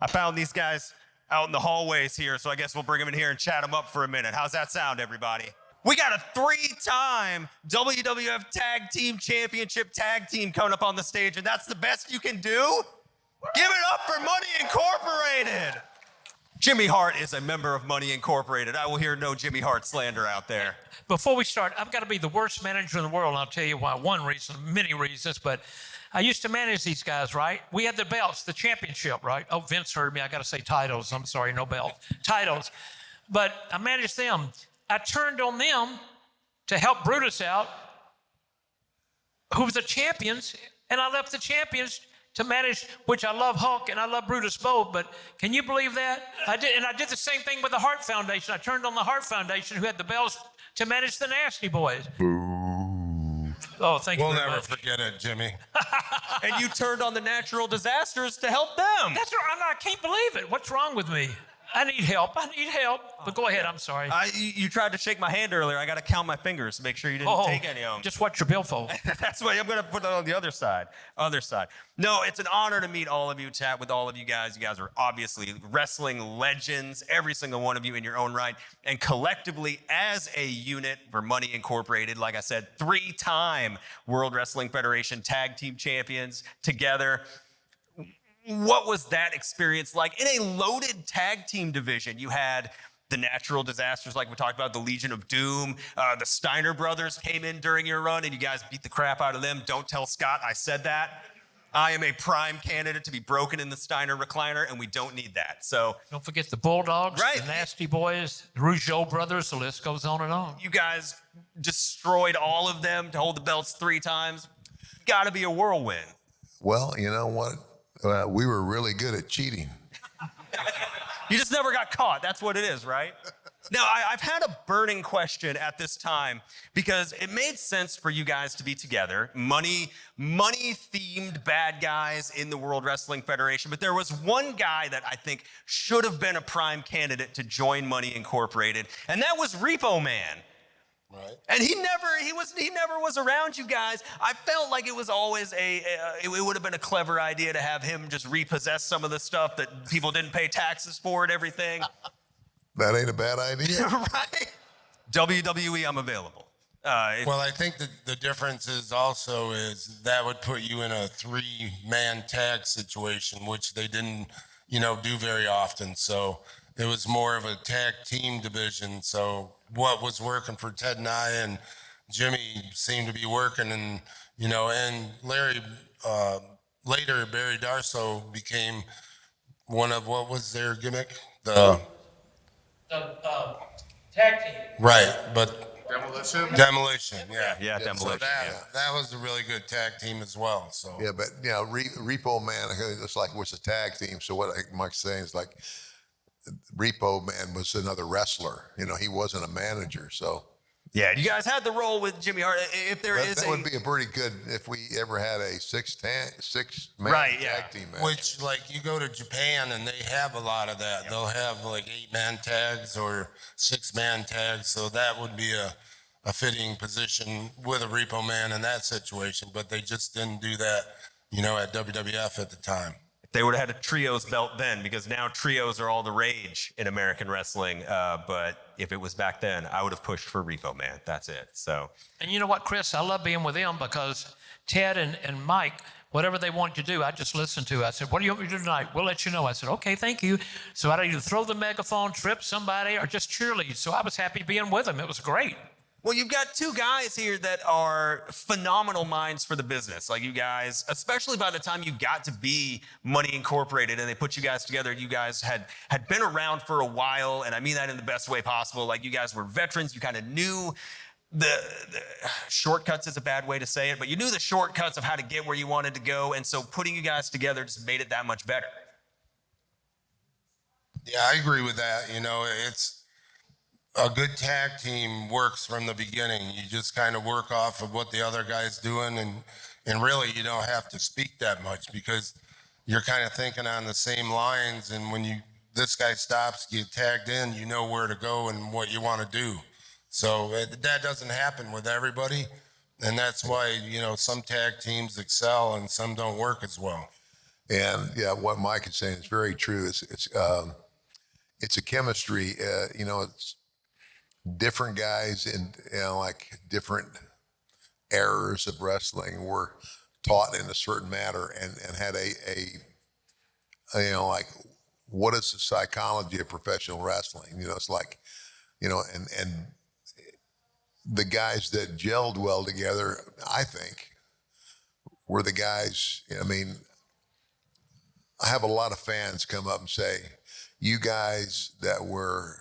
I found these guys out in the hallways here, so I guess we'll bring them in here and chat them up for a minute. How's that sound, everybody? We got a 3-time WWF Tag Team Championship tag team coming up on the stage, and that's the best you can do? Give it up for Money Incorporated. Jimmy Hart is a member of Money Incorporated. I will hear no Jimmy Hart slander out there. Before we start, I've got to be the worst manager in the world, and I'll tell you why. One reason, many reasons, but I used to manage these guys, right? We had the belts, the championship, right? Oh, Vince heard me. I got to say titles. I'm sorry, no belt. Titles. But I managed them. I turned on them to help Brutus out, who were the champions, and I left the champions to manage, which I love Hulk and I love Brutus both, but can you believe that? I did the same thing with the Harrt Foundation. I turned on the Harrt Foundation, who had the belts, to manage the Nasty Boys. Oh, thank you. We'll very never much. forget it, Jimmy. And you turned on the natural disasters to help them. That's right. I can't believe it. What's wrong with me? I need help. But go ahead. I'm sorry. You tried to shake my hand earlier. I got to count my fingers to make sure you didn't take any of them. Just watch your billfold. That's why I'm going to put it on the other side. No, it's an honor to meet all of you, chat with all of you guys. You guys are obviously wrestling legends, every single one of you in your own right. And collectively, as a unit for Money Incorporated, like I said, 3-time World Wrestling Federation Tag Team Champions together. What was that experience like? In a loaded tag team division, you had the natural disasters like we talked about, the Legion of Doom. The Steiner brothers came in during your run, and you guys beat the crap out of them. Don't tell Scott I said that. I am a prime candidate to be broken in the Steiner recliner, and we don't need that. So Don't forget the Bulldogs, right. the Nasty Boys, the Rougeau brothers. The list goes on and on. You guys destroyed all of them to hold the belts 3 times. Got to be a whirlwind. Well, you know what? We were really good at cheating. You just never got caught. That's what it is, right? Now, I've had a burning question at this time because it made sense for you guys to be together, money-themed bad guys in the World Wrestling Federation. But there was one guy that I think should have been a prime candidate to join Money Incorporated, and that was Repo Man. Right. And he never was around you guys. I felt like it was always it would have been a clever idea to have him just repossess some of the stuff that people didn't pay taxes for and everything. That ain't a bad idea. Right? WWE, I'm available. Well, I think the difference is that would put you in a 3-man tag situation, which they didn't, do very often. So it was more of a tag team division. So what was working for Ted and I and Jimmy seemed to be working, and and Larry later Barry Darso became one of, what was their gimmick? The tag team. right, but Demolition, yeah. Yeah, Demolition. So that was a really good tag team as well. So Yeah, but Repo Man, it's like was a tag team. So what Mike's saying is like Repo Man was another wrestler. He wasn't a manager. So Yeah, you guys had the role with Jimmy Hart. If there is that would be a pretty good if we ever had a 6-man Right, tag team match. which, like, you go to Japan and they have a lot of that. They'll have like 8-man tags or 6-man tags. So that would be a fitting position with a Repo Man in that situation. But they just didn't do that, at WWF at the time. They would have had a trios belt then, because now trios are all the rage in American wrestling. But if it was back then, I would have pushed for Repo Man. That's it. So, And you know what, Chris? I love being with them because Ted and Mike, whatever they want you to do, I just listened to. I said, what do you want me to do tonight? We'll let you know. I said, okay, thank you. So I'd either throw the megaphone, trip somebody, or just cheerlead. So I was happy being with them. It was great. well, you've got 2 guys here that are phenomenal minds for the business. Like you guys, especially by the time you got to be Money Incorporated and they put you guys together, you guys had been around for a while. And I mean that in the best way possible. Like you guys were veterans. You kind of knew the shortcuts is a bad way to say it, but you knew the shortcuts of how to get where you wanted to go. And so putting you guys together just made it that much better. Yeah, I agree with that. It's a good tag team works from the beginning. You just kind of work off of what the other guy's doing, and really you don't have to speak that much because you're kind of thinking on the same lines. And when this guy stops, get tagged in, you know where to go and what you want to do. So that doesn't happen with everybody, and that's why some tag teams excel and some don't work as well. And yeah, what Mike is saying is very true. It's a chemistry. It's different guys in like different eras of wrestling were taught in a certain manner and had like what is the psychology of professional wrestling? It's like, and the guys that gelled well together, I think, were the guys. I mean, I have a lot of fans come up and say, you guys that were,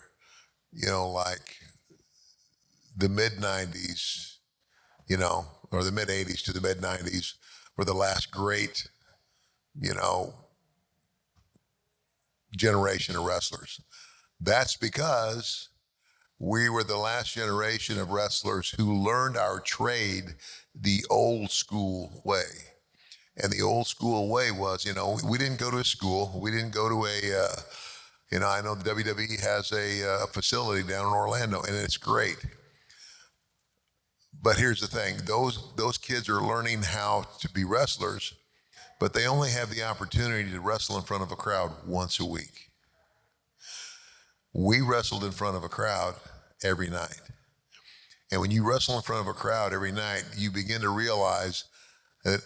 like the mid 90s, or the mid 80s to the mid 90s were the last great, generation of wrestlers. That's because we were the last generation of wrestlers who learned our trade the old school way. And the old school way was, we didn't go to a school. We didn't go to I know the WWE has a facility down in Orlando, and it's great. But here's the thing. Those kids are learning how to be wrestlers, but they only have the opportunity to wrestle in front of a crowd once a week. We wrestled in front of a crowd every night. And when you wrestle in front of a crowd every night, you begin to realize that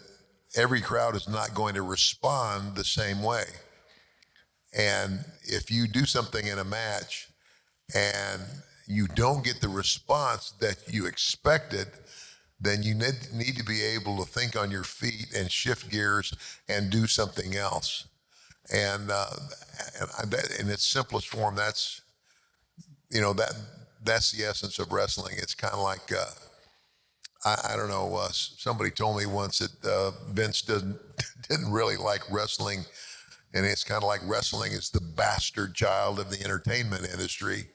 every crowd is not going to respond the same way. And if you do something in a match and you don't get the response that you expected, then you need to be able to think on your feet and shift gears and do something else. And in its simplest form, that's the essence of wrestling. It's kind of like, I don't know, somebody told me once that Vince didn't really like wrestling, and it's kind of like wrestling is the bastard child of the entertainment industry,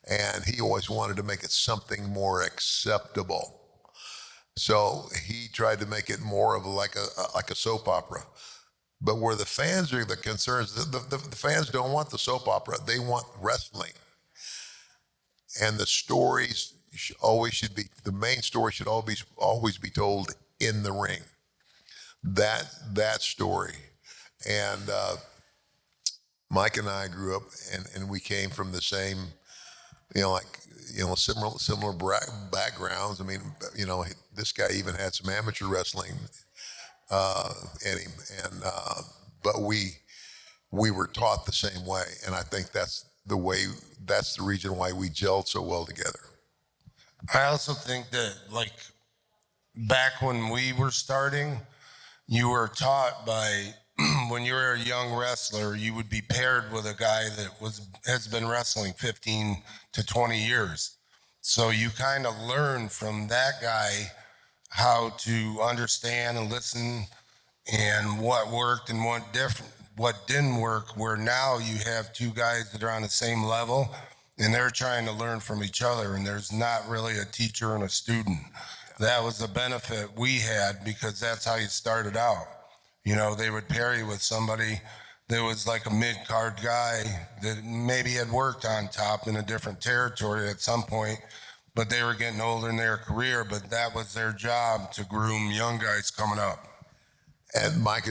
and he always wanted to make it something more acceptable. So he tried to make it more of like a soap opera. But where the fans are the concerns, the fans don't want the soap opera. They want wrestling. And the stories the main story should always be told in the ring. That story. And Mike and I grew up and we came from the same, similar backgrounds. I mean, this guy even had some amateur wrestling in him, but we were taught the same way, and I think that's the reason why we gelled so well together. I also think that, like, back when we were starting, you were taught by when you were a young wrestler, you would be paired with a guy that has been wrestling 15 to 20 years. So you kind of learn from that guy how to understand and listen and what worked and what didn't work, where now you have two guys that are on the same level and they're trying to learn from each other, and there's not really a teacher and a student. That was the benefit we had, because that's how you started out. They would pair you with somebody that was like a mid-card guy that maybe had worked on top in a different territory at some point, but they were getting older in their career, but that was their job, to groom young guys coming up. And Mike,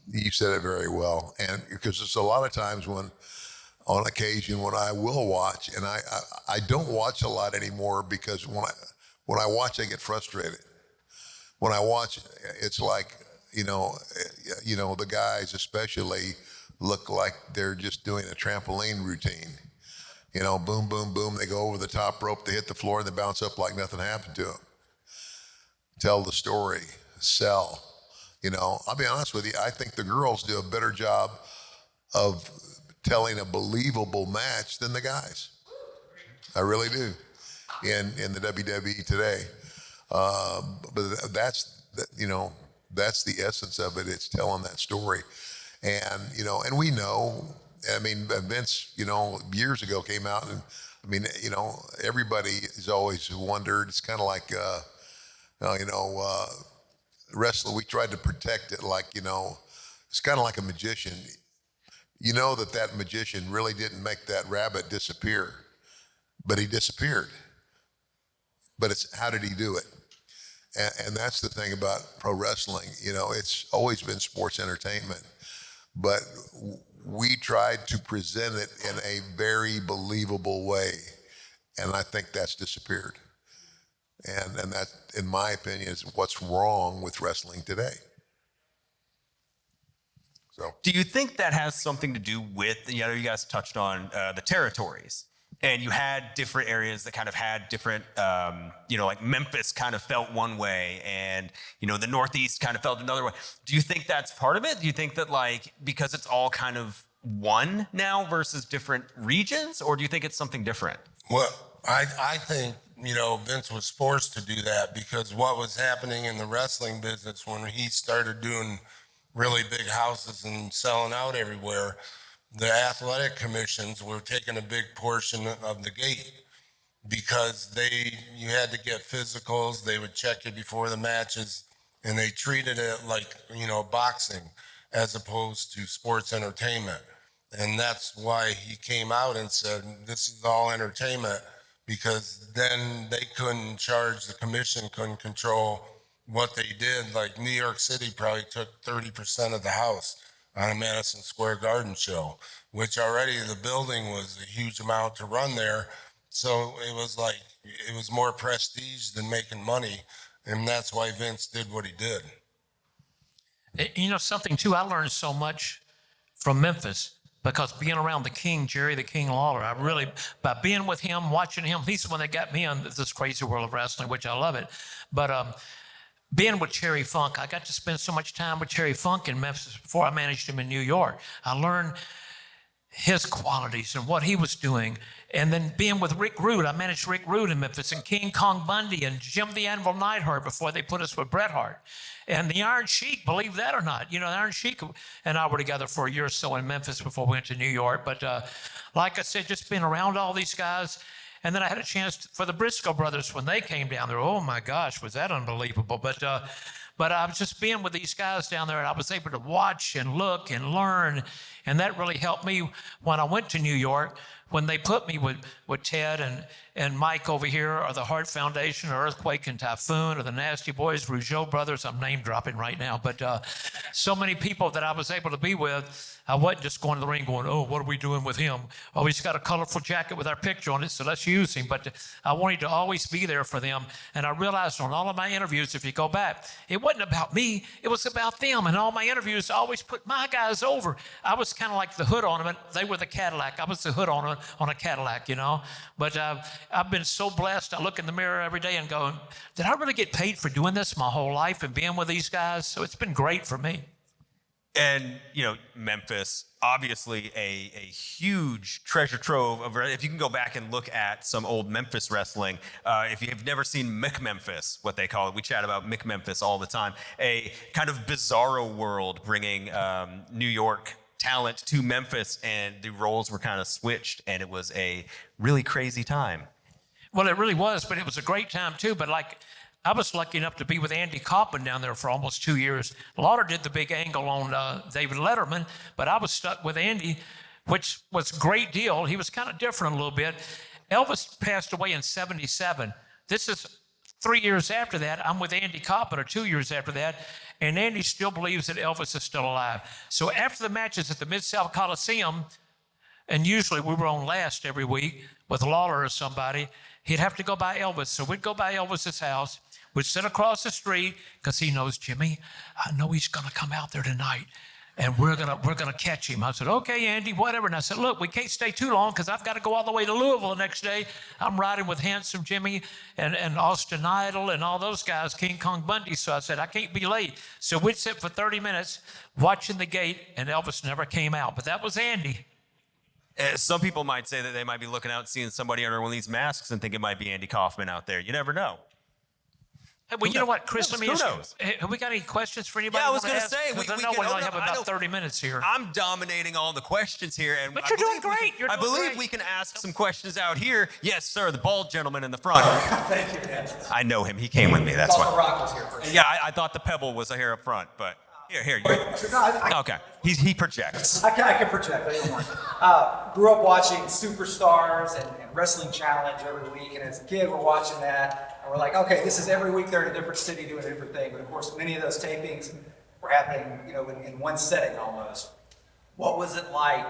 you said it very well. And because there's a lot of times on occasion when I will watch, and I don't watch a lot anymore, because when I watch, I get frustrated. When I watch, it's like, the guys especially look like they're just doing a trampoline routine. Boom, boom, boom. They go over the top rope, they hit the floor, and they bounce up like nothing happened to them. Tell the story, sell. I'll be honest with you, I think the girls do a better job of telling a believable match than the guys. I really do, in the WWE today. But that's the essence of it. It's telling that story. And, and we know, Vince, years ago came out, and everybody has always wondered. It's kind of like, wrestling, we tried to protect it like, it's kind of like a magician. That magician really didn't make that rabbit disappear, but he disappeared. But it's, how did he do it? And that's the thing about pro wrestling. You know, it's always been sports entertainment, but we tried to present it in a very believable way. And I think that's disappeared. And that, in my opinion, is what's wrong with wrestling today. So, Do you think that has something to do with, you know, you guys touched on the territories, and you had different areas that kind of had different, you know, like Memphis kind of felt one way, and, you know, the Northeast kind of felt another way. Do you think that's part of it? Do you think that, like, because it's all kind of one now versus different regions, or do you think it's something different? Well, I think, you know, Vince was forced to do that because what was happening in the wrestling business when he started doing really big houses and selling out everywhere, the athletic commissions were taking a big portion of the gate because you had to get physicals. They would check you before the matches, and they treated it like, you know, boxing as opposed to sports entertainment. And that's why he came out and said, this is all entertainment, because then they couldn't charge, the commission couldn't control what they did. Like New York City probably took 30% of the house on a Madison Square Garden show, which already the building was a huge amount to run there. So it was like, it was more prestige than making money. And that's why Vince did what he did. You know something too, I learned so much from Memphis because being around the King, Jerry the King Lawler, I really, by being with him, watching him, he's the one that got me on this crazy world of wrestling, which I love it. But being with Terry Funk, I got to spend so much time with Terry Funk in Memphis before I managed him in New York. I learned his qualities and what he was doing. And then being with Rick Rude, I managed Rick Rude in Memphis, and King Kong Bundy and Jim the Anvil Neidhart before they put us with Bret Hart. And the Iron Sheik, believe that or not, you know, the Iron Sheik and I were together for a year or so in Memphis before we went to New York. But like I said, just being around all these guys. And then I had a chance for the Briscoe brothers when they came down there. Oh my gosh, was that unbelievable? But I was just being with these guys down there, and I was able to watch and look and learn. And that really helped me when I went to New York, when they put me with Ted and Mike over here, or the Harrt Foundation, or Earthquake and Typhoon, or the Nasty Boys, Rougeau Brothers. I'm name dropping right now. But so many people that I was able to be with, I wasn't just going to the ring going, oh, what are we doing with him? Oh, he's got a colorful jacket with our picture on it, so let's use him. But I wanted to always be there for them. And I realized on all of my interviews, if you go back, it wasn't about me, it was about them. And all my interviews, I always put my guys over. I was kind of like the hood ornament. They were the Cadillac. I was the hood ornament on a Cadillac, you know. But I've been so blessed. I look in the mirror every day and go, did I really get paid for doing this my whole life and being with these guys? So it's been great for me. And, you know, Memphis, obviously a huge treasure trove of, if you can go back and look at some old Memphis wrestling, if you've never seen McMemphis, what they call it, we chat about McMemphis all the time, a kind of bizarro world bringing New York talent to Memphis, and the roles were kind of switched, and it was a really crazy time. Well, it really was, but it was a great time too. But like, I was lucky enough to be with Andy Kaufman down there for almost 2 years. Lauder did the big angle on David Letterman, but I was stuck with Andy, which was a great deal. He was kind of different a little bit. Elvis passed away in 1977. This is 3 years after that. I'm with Andy Kaufman, or 2 years after that, and Andy still believes that Elvis is still alive. So after the matches at the Mid-South Coliseum, and usually we were on last every week with Lawler or somebody, he'd have to go by Elvis. So we'd go by Elvis's house. We'd sit across the street because he knows, Jimmy, I know he's going to come out there tonight, and we're gonna catch him. I said, okay, Andy, whatever. And I said, look, we can't stay too long because I've got to go all the way to Louisville the next day. I'm riding with Handsome Jimmy and Austin Idol and all those guys, King Kong Bundy. So I said, I can't be late. So we'd sit for 30 minutes watching the gate, and Elvis never came out. But that was Andy. Some people might say that they might be looking out, seeing somebody under one of these masks and think it might be Andy Kaufman out there. You never know. Hey, well, you know what, Chris, let me ask knows? you, have we got any questions for anybody? Yeah, I was going to say, we only have about 30 minutes here. I'm dominating all the questions here. But you're doing great. I believe we can ask some questions out here. Yes, sir, the bald gentleman in the front. Thank you, Dan. I know him. He came with me. That's The why. Rock was here first. Yeah, I thought the Pebble was here up front, but here. Okay, he projects. I can project. I don't mind. Grew up watching Superstars and Wrestling Challenge every week, and as a kid, we're watching that. And we're like, okay, this is every week they're in a different city doing a different thing. But of course, many of those tapings were happening, in one setting almost. What was it like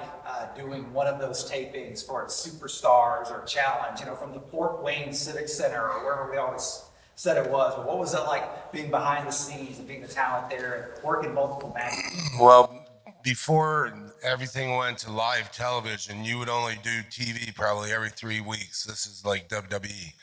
doing one of those tapings for Superstars or Challenge, from the Fort Wayne Civic Center or wherever we always said it was? But what was it like being behind the scenes and being the talent there and working multiple matches? Well, before everything went to live television, you would only do TV probably every 3 weeks. This is like WWE.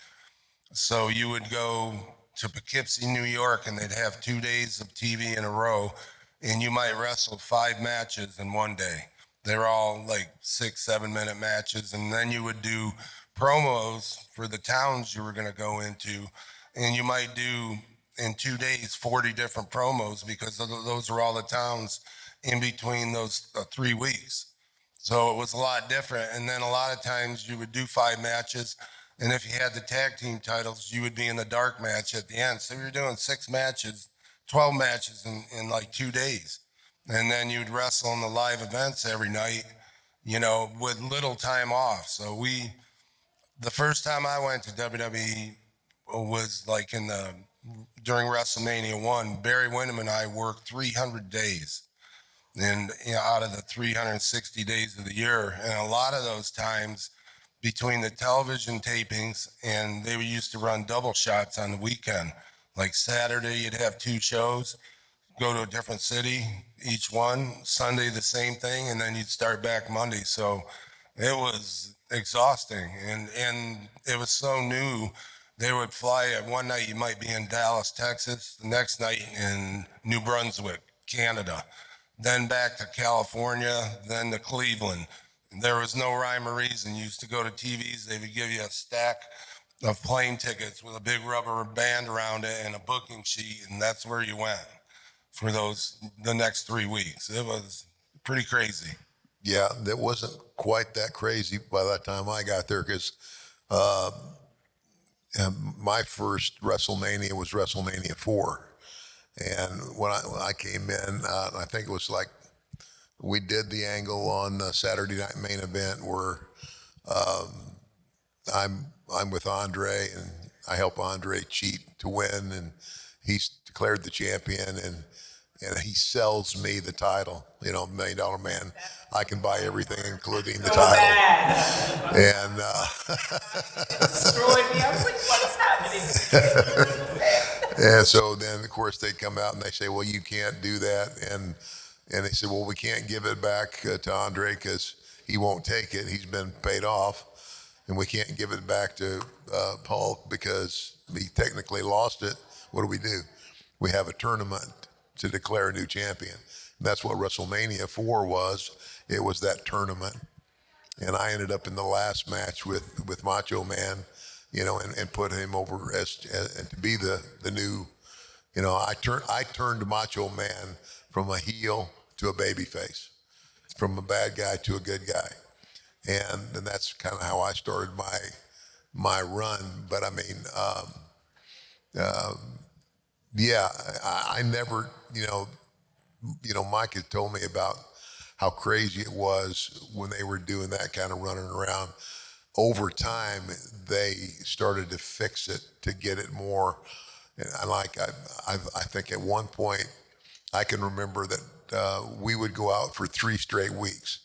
So you would go to Poughkeepsie, New York, and they'd have 2 days of TV in a row, and you might wrestle 5 matches in one day. They were all like 6-7 minute matches, and then you would do promos for the towns you were going to go into, and you might do in 2 days 40 different promos because those are all the towns in between those 3 weeks. So it was a lot different. And then a lot of times you would do 5 matches, and if you had the tag team titles, you would be in the dark match at the end. So you're doing 6 matches, 12 matches in like 2 days. And then you'd wrestle in the live events every night, with little time off. So the first time I went to WWE was like during WrestleMania 1. Barry Windham and I worked 300 days. And out of the 360 days of the year. And a lot of those times between the television tapings, and they used to run double shots on the weekend. Like Saturday, you'd have 2 shows, go to a different city, each one. Sunday, the same thing, and then you'd start back Monday. So it was exhausting, and it was so new. They would fly one night, you might be in Dallas, Texas, the next night in New Brunswick, Canada, then back to California, then to Cleveland. There was no rhyme or reason. You used to go to TVs, they would give you a stack of plane tickets with a big rubber band around it and a booking sheet, and that's where you went for the next 3 weeks. It was pretty crazy. Yeah, that wasn't quite that crazy by the time I got there because my first WrestleMania was WrestleMania 4. And when I came in, I think it was like we did the angle on the Saturday Night Main Event where I'm with Andre and I help Andre cheat to win, and he's declared the champion, and he sells me the title. $1 Million Man. I can buy everything, including the title. And Destroyed me. I was like, what is happening? and so then, of course, they come out and they say, well, you can't do that. And they said, well, we can't give it back to Andre because he won't take it. He's been paid off. And we can't give it back to Paul because he technically lost it. What do? We have a tournament to declare a new champion. And that's what WrestleMania 4 was. It was that tournament. And I ended up in the last match with Macho Man, and put him over as to be the new, I turned Macho Man from a heel to a baby face, from a bad guy to a good guy. And that's kind of how I started my run. But I mean, yeah, I never, Mike had told me about how crazy it was when they were doing that kind of running around. Over time, they started to fix it to get it more. And I think at one point, I can remember that we would go out for 3 straight weeks,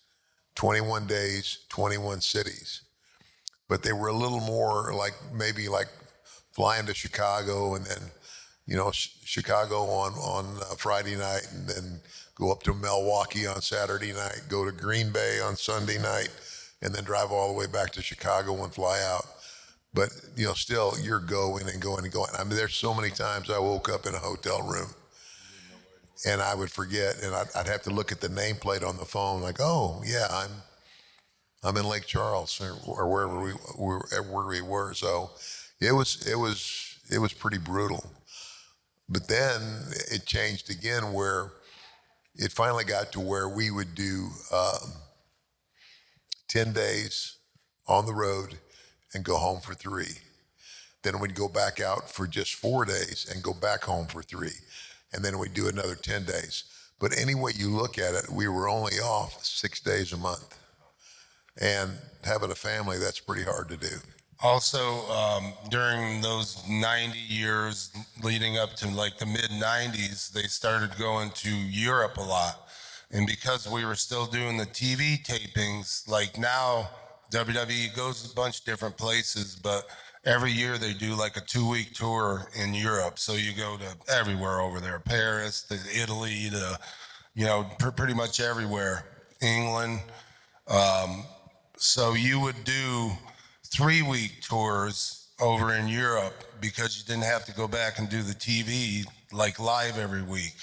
21 days, 21 cities. But they were a little more maybe like flying to Chicago and then, Chicago on Friday night, and then go up to Milwaukee on Saturday night, go to Green Bay on Sunday night, and then drive all the way back to Chicago and fly out. But, still you're going and going and going. I mean, there's so many times I woke up in a hotel room and I would forget, and I'd have to look at the nameplate on the phone like, oh yeah, I'm in Lake Charles or wherever we were. So it was pretty brutal. But then it changed again where it finally got to where we would do 10 days on the road and go home for 3. Then we'd go back out for just 4 days and go back home for 3. And then we'd do another 10 days. But any way you look at it, we were only off 6 days a month. And having a family, that's pretty hard to do. Also, during those 90 years leading up to like the mid 90s, they started going to Europe a lot. And because we were still doing the TV tapings, like now WWE goes to a bunch of different places, but every year they do like a 2-week tour in Europe. So you go to everywhere over there, Paris, to Italy, to, pretty much everywhere, England. So you would do 3-week tours over in Europe because you didn't have to go back and do the TV like live every week.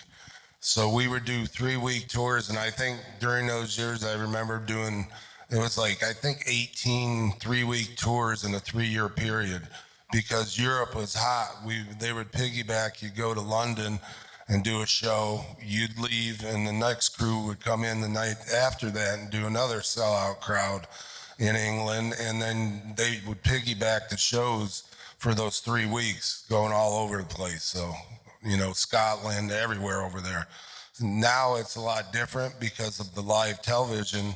So we would do 3-week tours, and I think during those years I remember doing, it was like I think 18 3-week tours in a 3-year period because Europe was hot. They would piggyback. You'd go to London and do a show, you'd leave, and the next crew would come in the night after that and do another sellout crowd in England, and then they would piggyback the shows for those 3 weeks, going all over the place. So, Scotland, everywhere over there. Now it's a lot different because of the live television.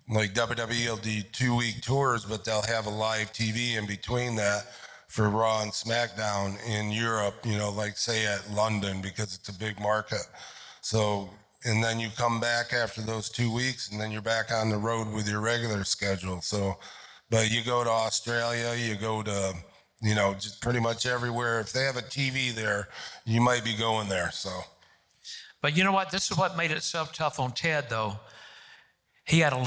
Like WWE will do 2-week tours, but they'll have a live TV in between that for Raw and SmackDown in Europe, like say at London, because it's a big market. So, and then you come back after those 2 weeks and then you're back on the road with your regular schedule. So, but you go to Australia, you go to, just pretty much everywhere. If they have a TV there, you might be going there, so. But you know what? This is what made it so tough on Ted, though. He had a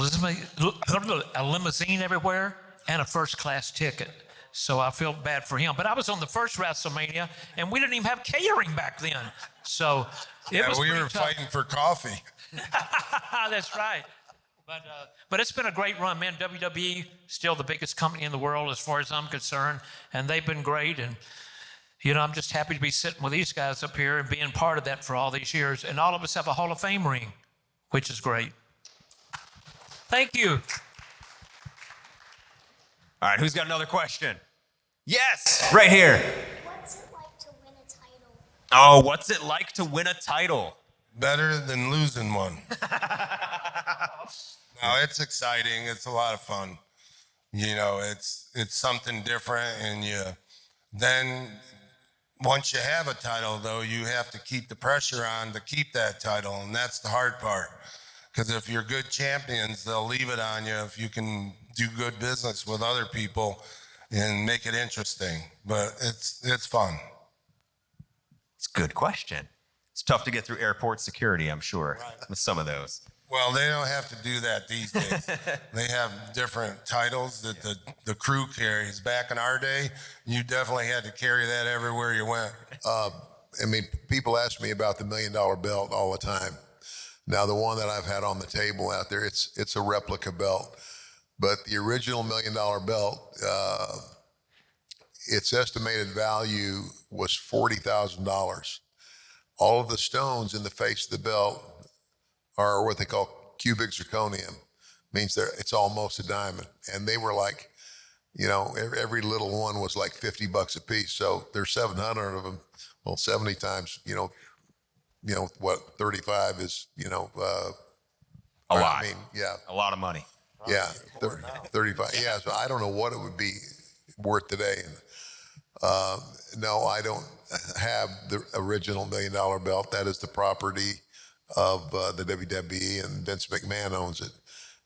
limousine everywhere and a first-class ticket. So I feel bad for him. But I was on the first WrestleMania, and we didn't even have catering back then. So it was we pretty were tough. fighting for coffee. That's right. But it's been a great run, man. WWE still the biggest company in the world as far as I'm concerned, and they've been great. And I'm just happy to be sitting with these guys up here and being part of that for all these years. And all of us have a Hall of Fame ring, which is great. Thank you. All right, who's got another question? Yes, right here. What's it like to win a title? Oh, what's it like to win a title? Better than losing one. No, it's exciting. It's a lot of fun. It's something different, and then once you have a title, though, you have to keep the pressure on to keep that title, and that's the hard part. Because if you're good champions, they'll leave it on you if you can do good business with other people and make it interesting. But it's fun. It's a good question. It's tough to get through airport security, I'm sure, with some of those. Well, they don't have to do that these days. They have different titles that the crew carries. Back in our day, you definitely had to carry that everywhere you went. People ask me about the $1 million belt all the time. Now, the one that I've had on the table out there, it's a replica belt. But the original $1 million belt, its estimated value was $40,000. All of the stones in the face of the belt are what they call cubic zirconium. Means it's almost a diamond. And they were like, every little one was like $50 a piece. So there's 700 of them. Well, 70 times, what 35 is, a lot. Yeah. A lot of money. Yeah, 35. Yeah, so I don't know what it would be worth today. And no, I don't have the original $1 million belt. That is the property of the WWE, and Vince McMahon owns it.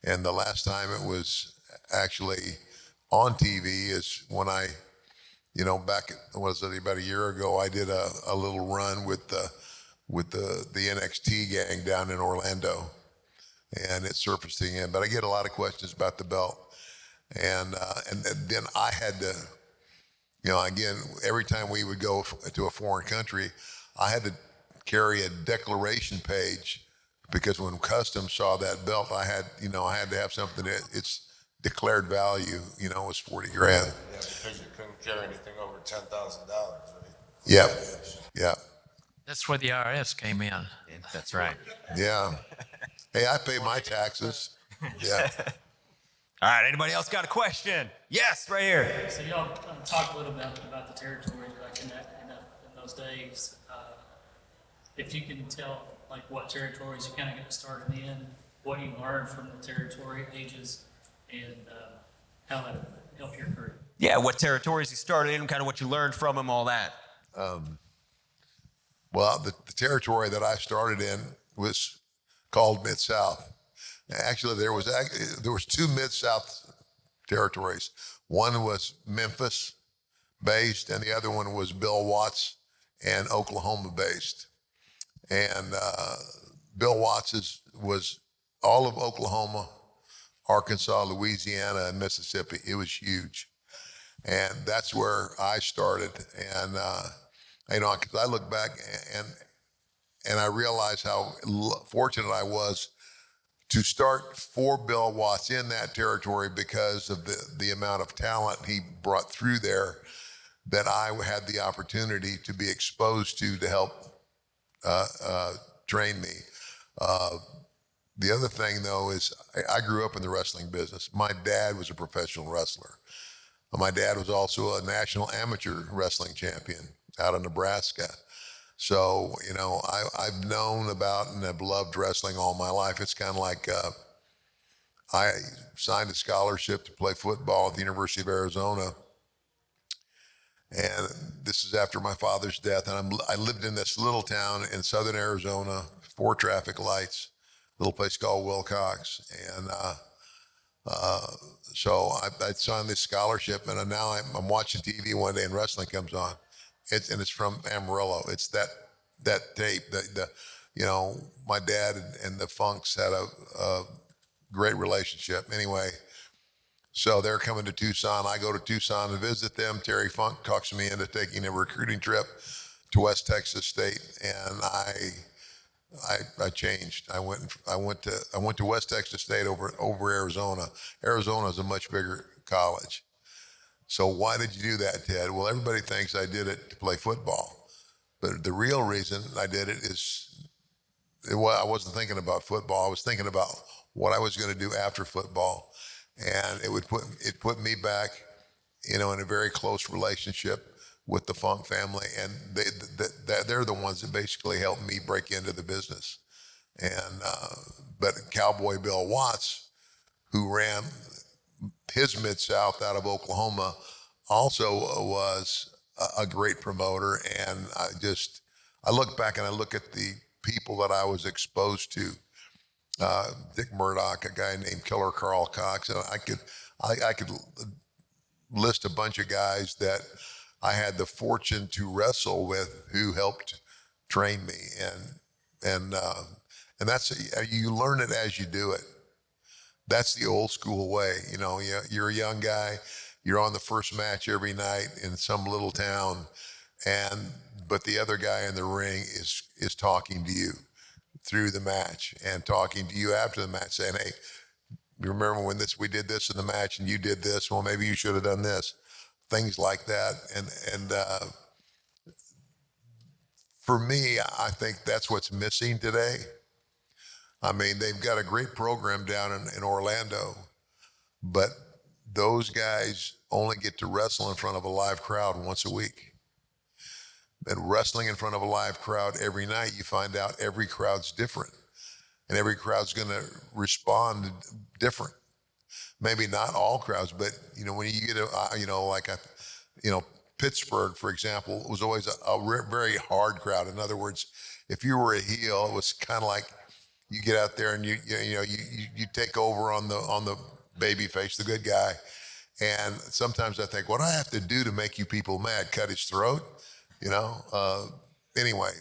And the last time it was actually on TV is when I, back about a year ago, I did a little run with the NXT gang down in Orlando, and it's surfacing in. But I get a lot of questions about the belt, and then I had to, again, every time we would go to a foreign country, I had to carry a declaration page, because when Customs saw that belt, I had to have something that its declared value, was $40,000. Yeah, because you couldn't carry anything over $10,000, right? Yeah. That's where the I.R.S. came in. That's right. Yeah. Hey, I pay my taxes. Yeah. All right, anybody else got a question? Yes, right here. So y'all talked a little bit about the territory back in those days. If you can tell, like, what territories you kind of got started in, what you learned from the territory ages, and how that helped your career. Yeah, what territories he started in, kind of what you learned from him, all that. Well, the territory that I started in was called Mid-South. Actually, there was two Mid-South territories. One was Memphis based, and the other one was Bill Watts and Oklahoma based. And Bill Watts was all of Oklahoma, Arkansas, Louisiana, and Mississippi. It was huge. And that's where I started. And, because I look back and I realize how fortunate I was to start for Bill Watts in that territory because of the amount of talent he brought through there that I had the opportunity to be exposed to help train me. The other thing, though, is I grew up in the wrestling business. My dad was a professional wrestler. My dad was also a national amateur wrestling champion out of Nebraska. So, I've known about and have loved wrestling all my life. It's kind of like I signed a scholarship to play football at the University of Arizona. And this is after my father's death. And I lived in this little town in southern Arizona, 4 traffic lights, little place called Wilcox. And so I signed this scholarship, and now I'm watching TV one day and wrestling comes on. It's from Amarillo. It's that tape. My dad and the Funks had a great relationship. Anyway, so they're coming to Tucson. I go to Tucson to visit them. Terry Funk talks me into taking a recruiting trip to West Texas State, and I changed. I went to West Texas State over Arizona. Arizona is a much bigger college. So why did you do that, Ted? Well, everybody thinks I did it to play football, but the real reason I did it is I wasn't thinking about football. I was thinking about what I was going to do after football, and it put me back, in a very close relationship with the Funk family, and they're the ones that basically helped me break into the business. And but Cowboy Bill Watts, who ran his Mid-South out of Oklahoma, also was a great promoter. And I look back and I look at the people that I was exposed to. Dick Murdoch, a guy named Killer Carl Cox, and I could list a bunch of guys that I had the fortune to wrestle with who helped train me, and that's, you learn it as you do it. That's the old school way. You're a young guy, you're on the first match every night in some little town, but the other guy in the ring is talking to you through the match and talking to you after the match, saying, "Hey, you remember when we did this in the match and you did this? Well, maybe you should have done this." Things like that. And for me, I think that's what's missing today. I mean, they've got a great program down in Orlando, but those guys only get to wrestle in front of a live crowd once a week. And wrestling in front of a live crowd every night, you find out every crowd's different, and every crowd's going to respond different. Maybe not all crowds, but when you get Pittsburgh, for example, was always a very hard crowd. In other words, if you were a heel, it was kind of like you get out there and you take over on the baby face, the good guy. And sometimes I think, what do I have to do to make you people mad? Cut his throat? Anyway,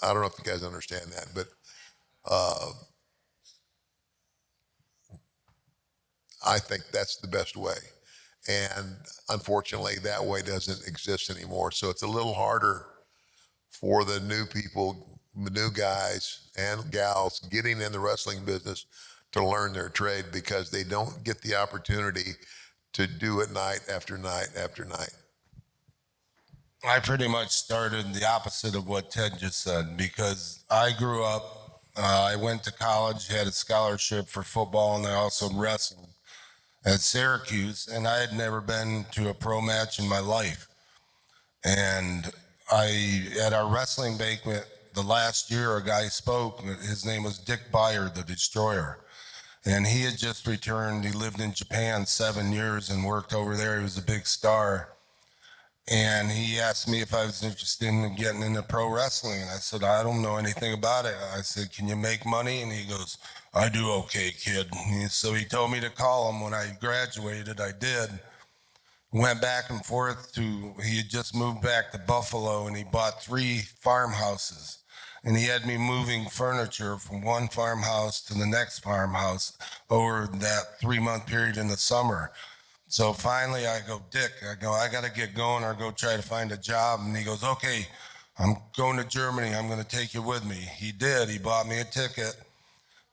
I don't know if you guys understand that, but I think that's the best way. And unfortunately, that way doesn't exist anymore. So it's a little harder for the new people, the new guys and gals getting in the wrestling business to learn their trade, because they don't get the opportunity to do it night after night after night. I pretty much started the opposite of what Ted just said, because I grew up, I went to college, had a scholarship for football, and I also wrestled at Syracuse, and I had never been to a pro match in my life. And at our wrestling banquet the last year, a guy spoke. His name was Dick Beyer, the Destroyer. And he had just returned. He lived in Japan 7 years and worked over there. He was a big star. And he asked me if I was interested in getting into pro wrestling. And I said, I don't know anything about it. I said, can you make money? And he goes, I do okay, kid. So he told me to call him. When I graduated, I did. Went back and forth he had just moved back to Buffalo, and he bought 3 farmhouses. And he had me moving furniture from one farmhouse to the next farmhouse over that 3-month period in the summer. So finally I go, Dick, I got to get going or go try to find a job. And he goes, okay, I'm going to Germany. I'm going to take you with me. He did. He bought me a ticket.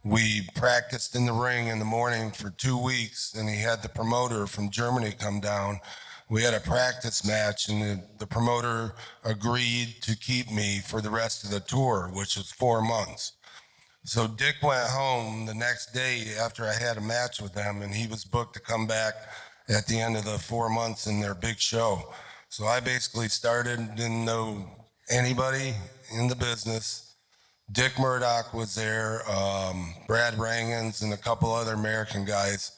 We practiced in the ring in the morning for 2 weeks, and he had the promoter from Germany come down. We had a practice match, and the promoter agreed to keep me for the rest of the tour, which was 4 months. So Dick went home the next day after I had a match with them, and he was booked to come back at the end of the 4 months in their big show. So I basically started, didn't know anybody in the business. Dick Murdoch was there, Brad Rangans, and a couple other American guys.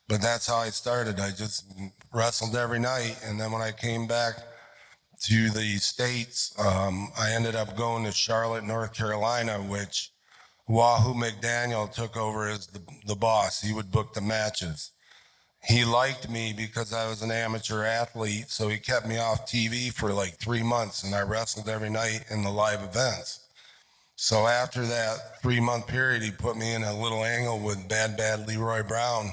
But that's how I started. I just wrestled every night. And then when I came back to the States, I ended up going to Charlotte, North Carolina, which Wahoo McDaniel took over as the boss. He would book the matches. He liked me because I was an amateur athlete, so he kept me off TV for like 3 months, and I wrestled every night in the live events. So after that 3-month period, he put me in a little angle with Bad Leroy Brown,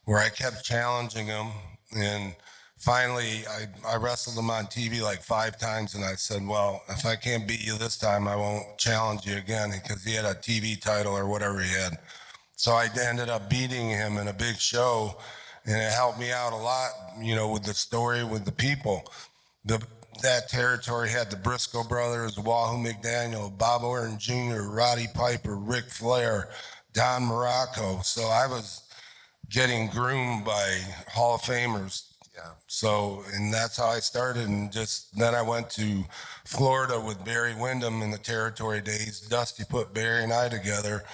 where I kept challenging him. And finally, I wrestled him on TV like 5 times, and I said, well, if I can't beat you this time, I won't challenge you again, because he had a TV title or whatever he had. So I ended up beating him in a big show, and it helped me out a lot, with the story, with the people. That territory had the Briscoe brothers, Wahoo McDaniel, Bob Orton Jr., Roddy Piper, Ric Flair, Don Morocco. So I was getting groomed by Hall of Famers. Yeah. So, and that's how I started. And then I went to Florida with Barry Windham in the territory days. Dusty put Barry and I together,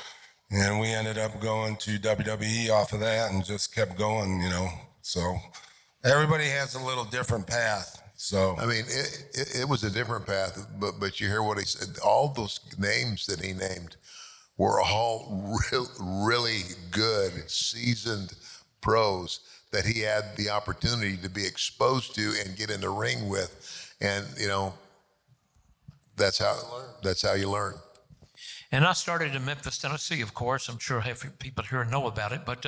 and we ended up going to WWE off of that and just kept going, So everybody has a little different path. So I mean, it was a different path, but you hear what he said. All those names that he named were all really good, seasoned pros that he had the opportunity to be exposed to and get in the ring with, and that's how you learn. And I started in Memphis, Tennessee, of course. I'm sure half people here know about it. But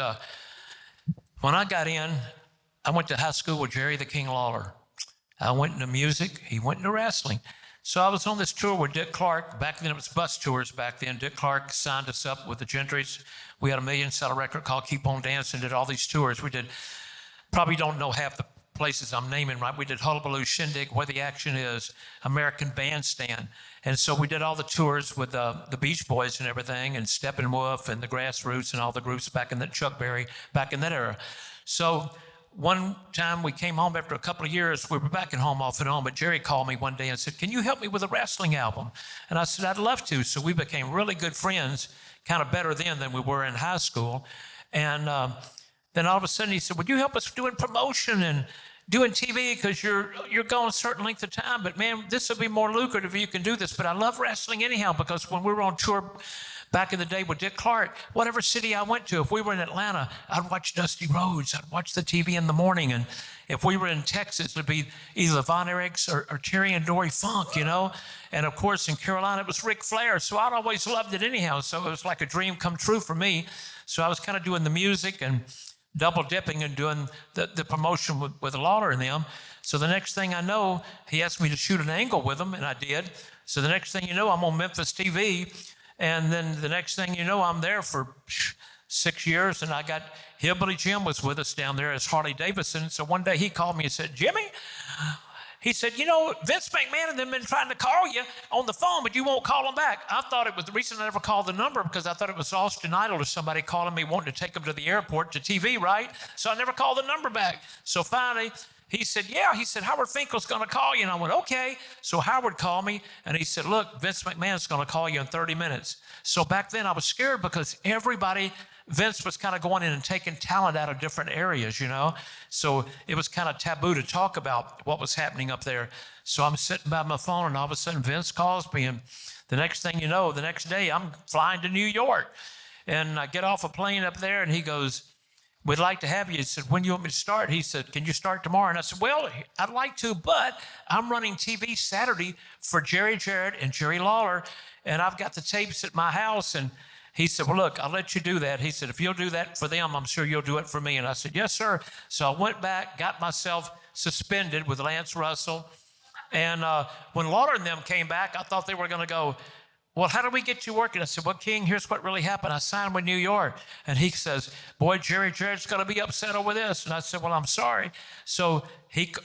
when I got in, I went to high school with Jerry the King Lawler. I went into music. He went into wrestling. So I was on this tour with Dick Clark. Back then, it was bus tours back then. Dick Clark signed us up with the Gentrys. We had a $1 million record called Keep On Dancing, did all these tours. We did, probably don't know half the places I'm naming, right? We did Hullabaloo, Shindig, Where the Action Is, American Bandstand. And so we did all the tours with the Beach Boys and everything, and Steppenwolf and the Grassroots and all the groups back in that, Chuck Berry, back in that era. So one time we came home after a couple of years. We were back at home off and on, but Jerry called me one day and said, can you help me with a wrestling album? And I said, I'd love to. So we became really good friends, kind of better then than we were in high school. And then all of a sudden he said, would you help us doing promotion and doing TV, because you're going a certain length of time, but man, this will be more lucrative if you can do this. But I love wrestling anyhow, because when we were on tour back in the day with Dick Clark, whatever city I went to, if we were in Atlanta, I'd watch Dusty Rhodes. I'd watch the TV in the morning. And if we were in Texas, it'd be either Von Erichs or Terry and Dory Funk, And of course, in Carolina, it was Ric Flair. So I'd always loved it anyhow. So it was like a dream come true for me. So I was kind of doing the music and double dipping and doing the promotion with Lawler and them. So the next thing I know, he asked me to shoot an angle with him, and I did. So the next thing you know, I'm on Memphis TV. And then the next thing you know, I'm there for 6 years, and I got Hillbilly Jim was with us down there as Harley Davidson. So one day he called me and said, Jimmy, he said, Vince McMahon and them been trying to call you on the phone, but you won't call them back. I thought it was the reason I never called the number, because I thought it was Austin Idol or somebody calling me wanting to take them to the airport to TV, right? So I never called the number back. So finally, he said, yeah. He said, Howard Finkel's going to call you. And I went, okay. So Howard called me, and he said, look, Vince McMahon's going to call you in 30 minutes. So back then I was scared, because everybody Vince was kind of going in and taking talent out of different areas, you know? So it was kind of taboo to talk about what was happening up there. So I'm sitting by my phone, and all of a sudden Vince calls me, and the next thing you know, the next day I'm flying to New York. And I get off a plane up there, and he goes, we'd like to have you. He said, when do you want me to start? He said, can you start tomorrow? And I said, well, I'd like to, but I'm running TV Saturday for Jerry Jarrett and Jerry Lawler, and I've got the tapes at my house. And he said, well, look, I'll let you do that. He said, if you'll do that for them, I'm sure you'll do it for me. And I said, yes, sir. So I went back, got myself suspended with Lance Russell. And when Lawler and them came back, I thought they were going to go, well, how do we get you working? I said, well, King, here's what really happened. I signed with New York. And he says, boy, Jerry Jarrett's going to be upset over this. And I said, well, I'm sorry. So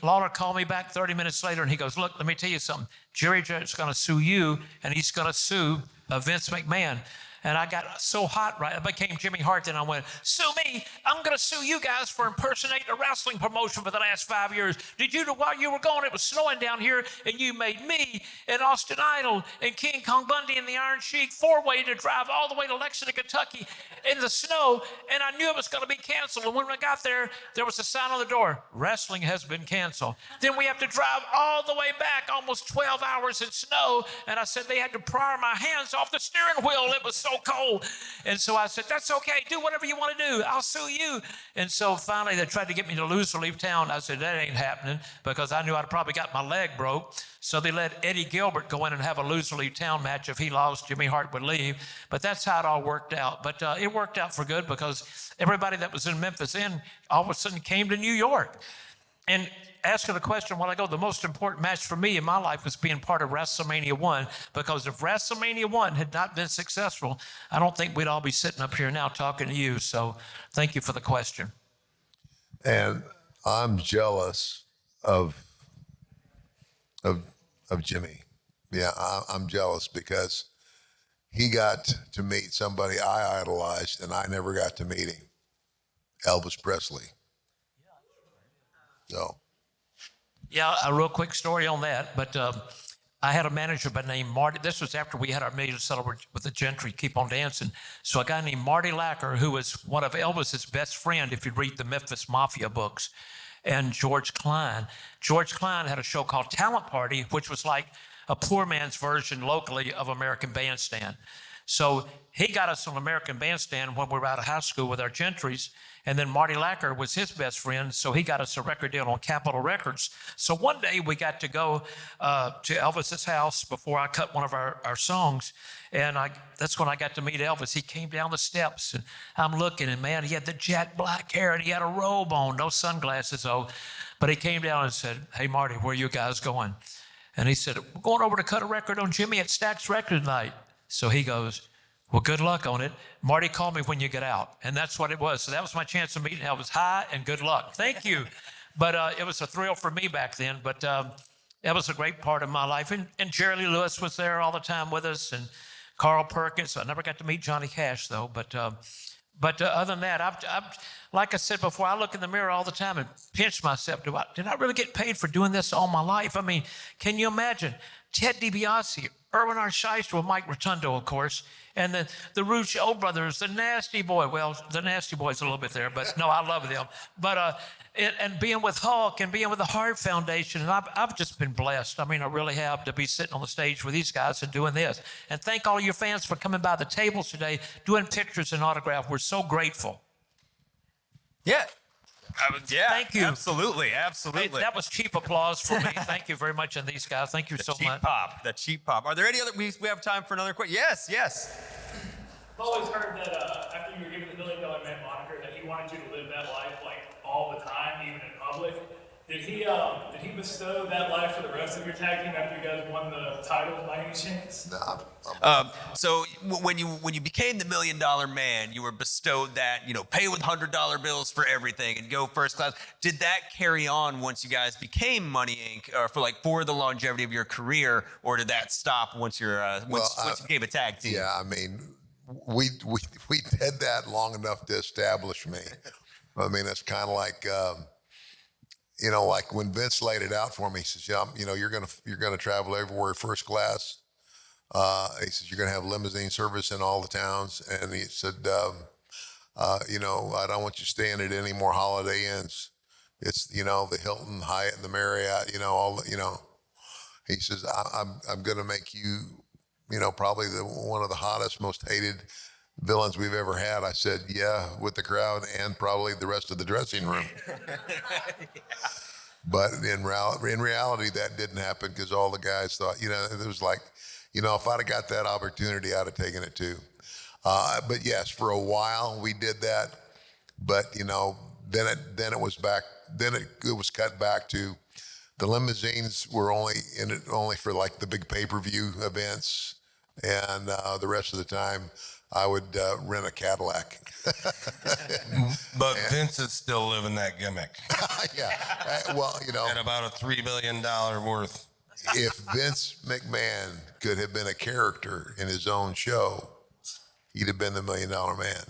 Lawler called me back 30 minutes later, and he goes, look, let me tell you something. Jerry Jarrett's going to sue you, and he's going to sue Vince McMahon. And I got so hot, right? I became Jimmy Hart. Then I went, sue me. I'm going to sue you guys for impersonating a wrestling promotion for the last 5 years. Did you know while you were gone, it was snowing down here, and you made me and Austin Idol and King Kong Bundy and the Iron Sheik four-way to drive all the way to Lexington, Kentucky in the snow, and I knew it was going to be canceled. And when I got there, there was a sign on the door, wrestling has been canceled. Then we have to drive all the way back, almost 12 hours in snow, and I said they had to pry my hands off the steering wheel. It was so cold. And so I said, that's okay. Do whatever you want to do. I'll sue you. And so finally they tried to get me to lose or leave town. I said, that ain't happening, because I knew I'd probably got my leg broke. So they let Eddie Gilbert go in and have a lose or leave town match. If he lost, Jimmy Hart would leave. But that's how it all worked out. But it worked out for good, because everybody that was in Memphis all of a sudden came to New York. And asking the question while ago, the most important match for me in my life was being part of WrestleMania 1, because if WrestleMania 1 had not been successful, I don't think we'd all be sitting up here now talking to you. So thank you for the question. And I'm jealous of Jimmy. Yeah, I'm jealous because he got to meet somebody I idolized, and I never got to meet him, Elvis Presley. So. Yeah, a real quick story on that. But I had a manager by the name Marty. This was after we had our million seller with the Gentry, Keep on Dancing. So a guy named Marty Lacker, who was one of Elvis's best friend, if you read the Memphis Mafia books, and George Klein. George Klein had a show called Talent Party, which was like a poor man's version locally of American Bandstand. So he got us on American Bandstand when we were out of high school with our Gentrys. And then Marty Lacker was his best friend, so he got us a record deal on Capitol Records. So one day we got to go to Elvis's house before I cut one of our songs. And that's when I got to meet Elvis. He came down the steps, and I'm looking, and man, he had the jet black hair, and he had a robe on, no sunglasses, though. But he came down and said, hey, Marty, where are you guys going? And he said, we're going over to cut a record on Jimmy at Stax Record Night. So he goes, well, good luck on it. Marty, call me when you get out. And that's what it was. So that was my chance of meeting Elvis. Hi, and good luck. Thank you. But it was a thrill for me back then. But that was a great part of my life. And Jerry Lee Lewis was there all the time with us, and Carl Perkins. I never got to meet Johnny Cash, though. But other than that, I've like I said before, I look in the mirror all the time and pinch myself. Did I really get paid for doing this all my life? I mean, can you imagine? Ted DiBiase, Irwin R. Shyster with Mike Rotunda, of course, and the Ruccio brothers, the Nasty Boy. Well, the Nasty Boy's a little bit there, but no, I love them. But and being with Hulk and being with the Harrt Foundation, and I've just been blessed. I mean, I really have, to be sitting on the stage with these guys and doing this. And thank all your fans for coming by the tables today, doing pictures and autographs. We're so grateful. Yeah. Yeah, thank you. Absolutely. That was cheap applause for me. Thank you very much, and these guys. Thank you so much. The cheap pop. Are there any other? We have time for another question. Yes. I've always heard that after you were given the $1 Million Man moniker, that he wanted you to live that life like all the time, even in public. Did he bestow that life for the rest of your tag team after you guys won the titles by any chance? No. So when you became the $1 Million Man, you were bestowed that, pay with $100 bills for everything and go first class. Did that carry on once you guys became Money Inc. For the longevity of your career, or did that stop once you became a tag team? Yeah, I mean, we did that long enough to establish me. I mean, it's kind of like. Like when Vince laid it out for me, he says, you're gonna travel everywhere first class. He says, you're gonna have limousine service in all the towns. And he said, I don't want you staying at any more Holiday Inns. It's, the Hilton, Hyatt, and the Marriott, he says, I'm going to make you, probably one of the hottest, most hated villains we've ever had. I said, yeah, with the crowd and probably the rest of the dressing room. But in reality, that didn't happen because all the guys thought, it was like, if I'd have got that opportunity, I'd have taken it too. But yes, for a while we did that. But then it was back. Then it was cut back to the limousines were only in it only for like the big pay-per-view events, and the rest of the time I would rent a Cadillac. But Vince is still living that gimmick. Yeah. Well, At about a $3 billion worth. if Vince McMahon could have been a character in his own show, he'd have been the $1 Million Man.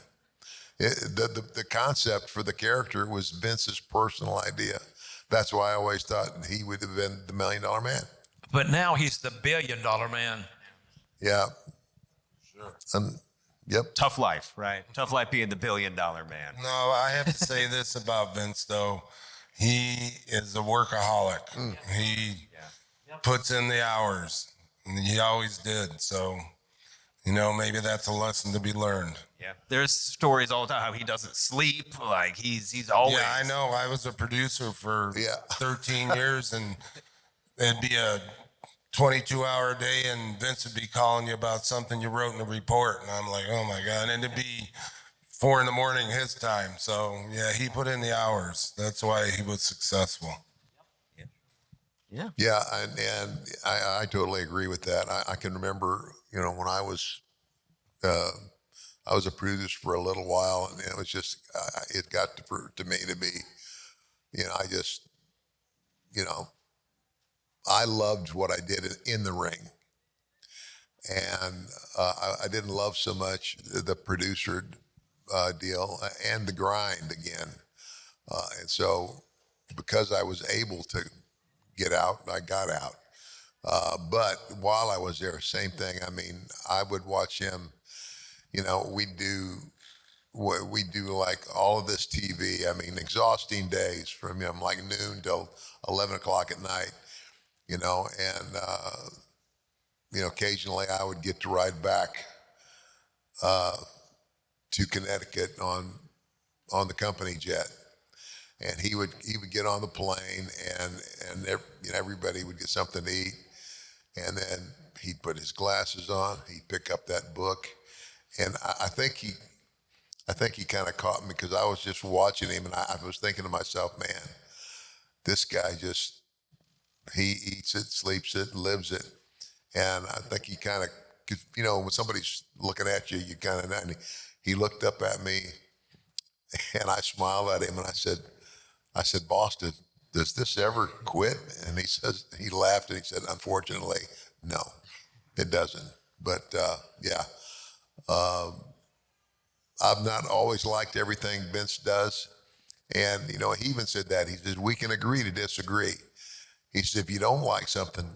The concept for the character was Vince's personal idea. That's why I always thought he would have been the $1 Million Man. But now he's the $1 billion man. Yeah. Sure. Yep. Tough life, right? Tough life being the $1 billion man. No, I have to say this about Vince, though. He is a workaholic. He puts in the hours. And he always did. So, maybe that's a lesson to be learned. Yeah. There's stories all the time how he doesn't sleep. Like he's always. Yeah, I know. I was a producer for 13 years, and it'd be a 22-hour day, and Vince would be calling you about something you wrote in a report, and I'm like, oh my God. And it'd be 4 a.m. his time. So yeah, he put in the hours. That's why he was successful. Yeah. Yeah, and I totally agree with that. I can remember, when I was a producer for a little while, and it was just, it got to me to be, I just, I loved what I did in the ring. And I didn't love so much the producer deal and the grind again. And so because I was able to get out, I got out. But while I was there, same thing. I mean, I would watch him, we do like all of this TV. I mean, exhausting days from like noon till 11 o'clock at night, and occasionally I would get to ride back to Connecticut on the company jet, and he would get on the plane, and everybody would get something to eat, and then he'd put his glasses on, he'd pick up that book, and I think he kind of caught me because I was just watching him, and I was thinking to myself, man, this guy he eats it, sleeps it, lives it. And I think he kind of, when somebody's looking at you, you kind of, and he looked up at me, and I smiled at him, and I said, Boston, does this ever quit? And he laughed, and he said, unfortunately, no, it doesn't. But I've not always liked everything Vince does. And, he even said that. He said, we can agree to disagree. He said, if you don't like something,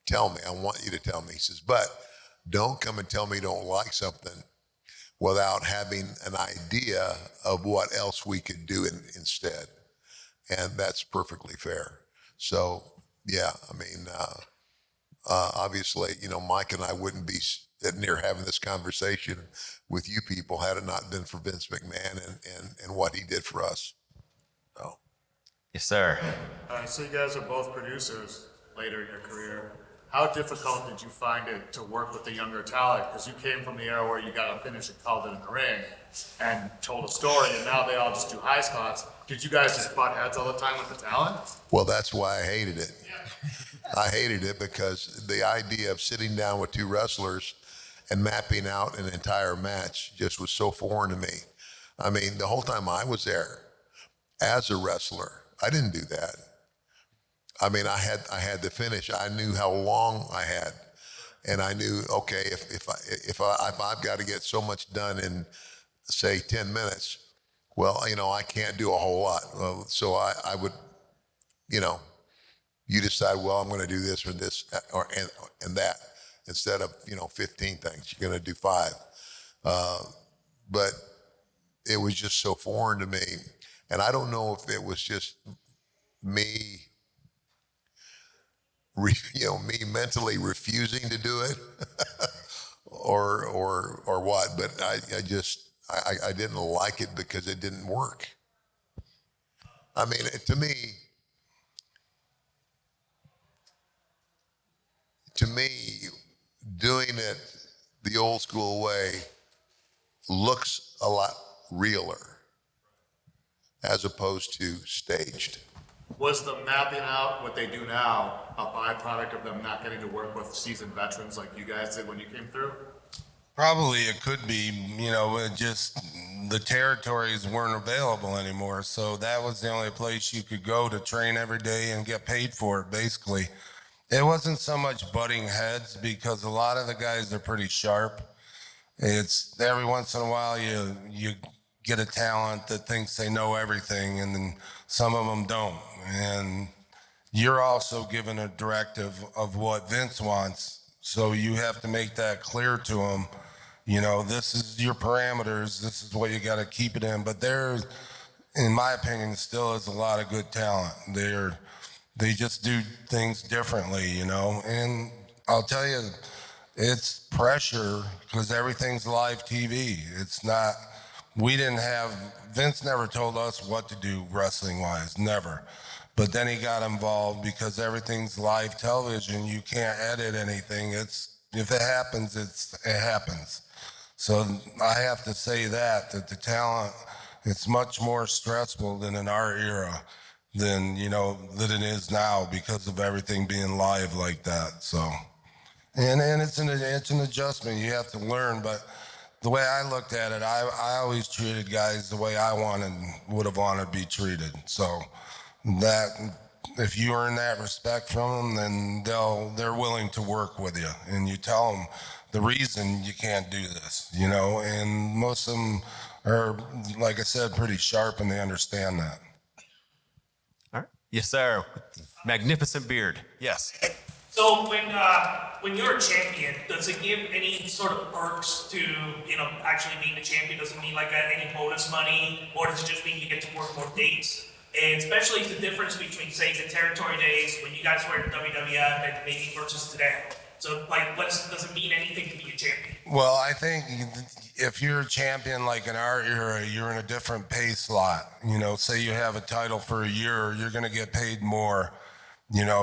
tell me. I want you to tell me. He says, but don't come and tell me you don't like something without having an idea of what else we could do instead. And that's perfectly fair. So, yeah, I mean, obviously, Mike and I wouldn't be sitting here having this conversation with you people had it not been for Vince McMahon and what he did for us. So. Yes, sir. So you guys are both producers later in your career. How difficult did you find it to work with the younger talent? Because you came from the era where you got to finish and called it in the ring and told a story, and now they all just do high spots. Did you guys just butt heads all the time with the talent? Well, that's why I hated it. I hated it because the idea of sitting down with two wrestlers and mapping out an entire match just was so foreign to me. I mean, the whole time I was there as a wrestler, I didn't do that. I mean, I had the finish. I knew how long I had, and I knew, okay, if I've got to get so much done in, say, 10 minutes, well, I can't do a whole lot. Well, so I would, you decide, well, I'm going to do this or this and that instead of 15 things. You're going to do 5, but it was just so foreign to me. And I don't know if it was just me, me mentally refusing to do it or what, but I didn't like it because it didn't work. I mean, to me, doing it the old school way looks a lot realer as opposed to staged. Was the mapping out what they do now a byproduct of them not getting to work with seasoned veterans like you guys did when you came through? Probably it could be, it just the territories weren't available anymore. So that was the only place you could go to train every day and get paid for it, basically. It wasn't so much butting heads because a lot of the guys are pretty sharp. It's every once in a while you get a talent that thinks they know everything, and then some of them don't. And you're also given a directive of what Vince wants, so you have to make that clear to him. This is your parameters. This is what you got to keep it in. But there, in my opinion, still is a lot of good talent. They just do things differently, And I'll tell you, it's pressure because everything's live TV. It's not. Vince never told us what to do wrestling-wise, never. But then he got involved because everything's live television. You can't edit anything. If it happens, it happens. So I have to say that the talent, it's much more stressful than in our era than it is now because of everything being live like that. So, and it's an adjustment you have to learn. But the way I looked at it, I always treated guys the way I would have wanted to be treated. So that if you earn that respect from them, then they're willing to work with you, and you tell them the reason you can't do this, and most of them are, like I said, pretty sharp, and they understand that. All right. Yes, sir. Magnificent beard. Yes. So when you're a champion, does it give any sort of perks to, actually being a champion? Does it mean like any bonus money, or does it just mean you get to work more dates? And especially the difference between, say, the territory days when you guys were in WWF and maybe versus today. So, does it mean anything to be a champion? Well, I think if you're a champion like in our era, you're in a different pay slot. Say you have a title for a year, you're going to get paid more,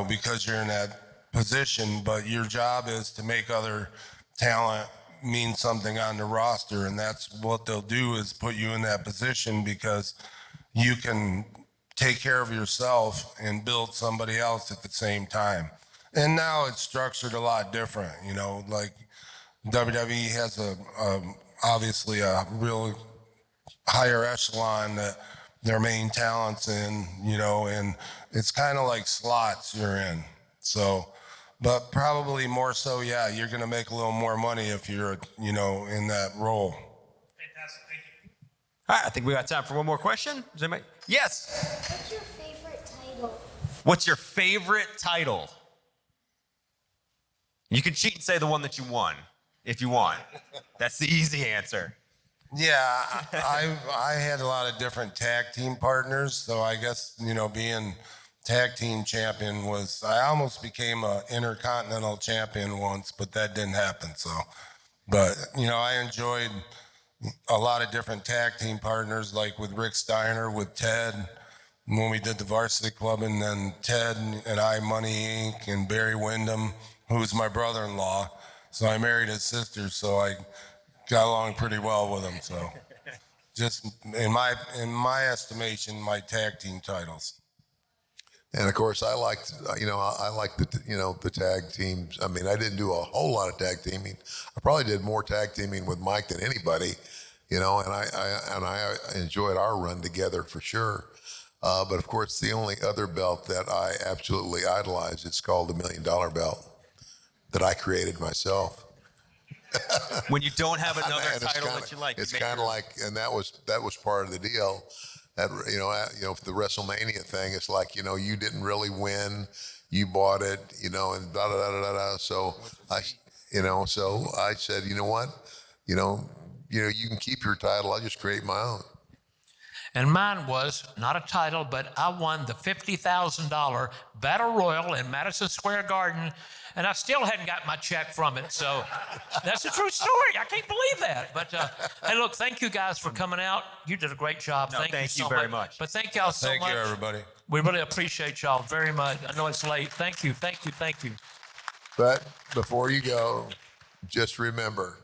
because you're in that position. But your job is to make other talent mean something on the roster, and that's what they'll do is put you in that position because you can take care of yourself and build somebody else at the same time. And now it's structured a lot different, like WWE has obviously a real higher echelon that their main talent's in, and it's kind of like slots you're in. So, but probably more so, yeah, you're going to make a little more money if you're, in that role. Fantastic, thank you. All right, I think we got time for one more question. Does anybody? Yes. What's your favorite title? What's your favorite title? You can cheat and say the one that you won, if you want. That's the easy answer. Yeah, I had a lot of different tag team partners, so I guess, being tag team champion I almost became a intercontinental champion once, but that didn't happen, so. But, I enjoyed a lot of different tag team partners, like with Rick Steiner, with Ted, when we did the Varsity Club, and then Ted and I, Money Inc., and Barry Windham, who was my brother-in-law. So I married his sister, so I got along pretty well with him. So just in my estimation, my tag team titles. And of course, I liked the tag teams. I mean, I didn't do a whole lot of tag teaming. I probably did more tag teaming with Mike than anybody, and I enjoyed our run together for sure. But of course, the only other belt that I absolutely idolize, it's called the $1 Million Belt that I created myself. When you don't have another And title that you like. It's kind of like, and that was part of the deal. That for the WrestleMania thing, it's like you didn't really win, you bought it, and da da da da da. So I said, you know what, you can keep your title. I'll just create my own. And mine was not a title, but I won the $50,000 Battle Royal in Madison Square Garden, and I still hadn't got my check from it. So that's a true story. I can't believe that. But hey, look, thank you guys for coming out. You did a great job. No, thank you so very much. But thank y'all so much. Thank you, everybody. We really appreciate y'all very much. I know it's late. Thank you. But before you go, just remember,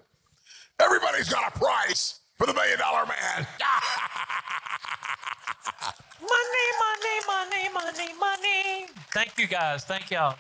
everybody's got a price for the $1 Million Man. Money. Thank you guys. Thank y'all.